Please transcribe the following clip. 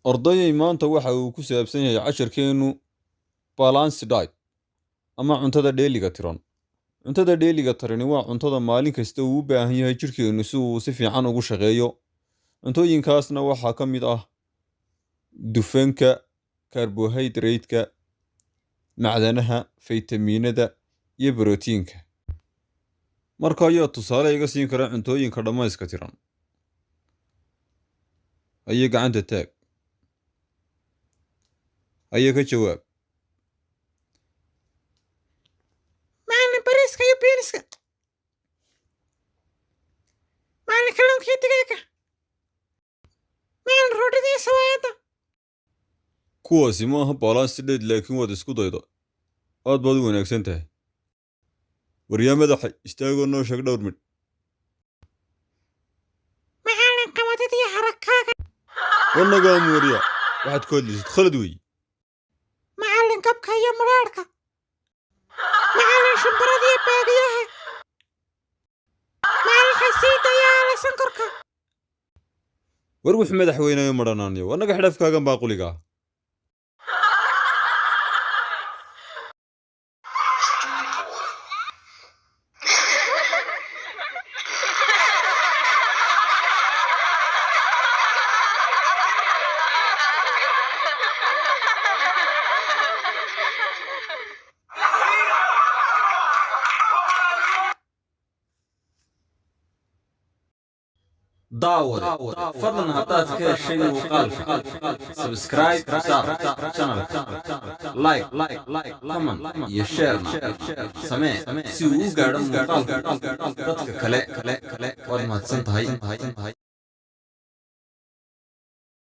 Ardayay maanta waxa uu ku saabsan yahay casharkeenu balanced diet ama cuntada dheeliga tiran. Cuntada dheeliga tirani waa cuntada maalin kasta uu u baahan yahay jirkeenu si uu si fiican ugu shaqeeyo. Cuntooyinkaasna waxaa ka mid ah dufanka, carbohydrate-ka, macdanaha, faytamiinada iyo borotiinka. Marka ayaa tusaale iga siin kara cuntooyinka dhammayska tiran. Ayay gacanta taag. Ayay ka jawaab. Macallin bariiska iyo beeniska. Macallin kalluunka iyo digaaga. Macallin roodhida iyo sawaayadda. Kuwaasi ma aha balanced diet laakiin waad isku daydo. Aad baad u wanaagsan tahay. Waryaa madaxa istaagoo noo sheeg dhowr midh. Macallin qamadida iyo harakaaga. Wannagaa muuriya waxaad ka hadlaysid khalad weeye. Macallin kabka iyo maraarka. Macallin shumbarada iyo baagiyaha. Macallin xasiida iyo aala sankorka. War wix madaxweynayo madhanaaniyo wannaga xidhafkaagan baaquliga. داود فضلا هطات كده شيء وقال سبسكرايب channel لايك كومنت يشيرنا سمع سي وقاعد مقال dadka kale waad mahadsantahay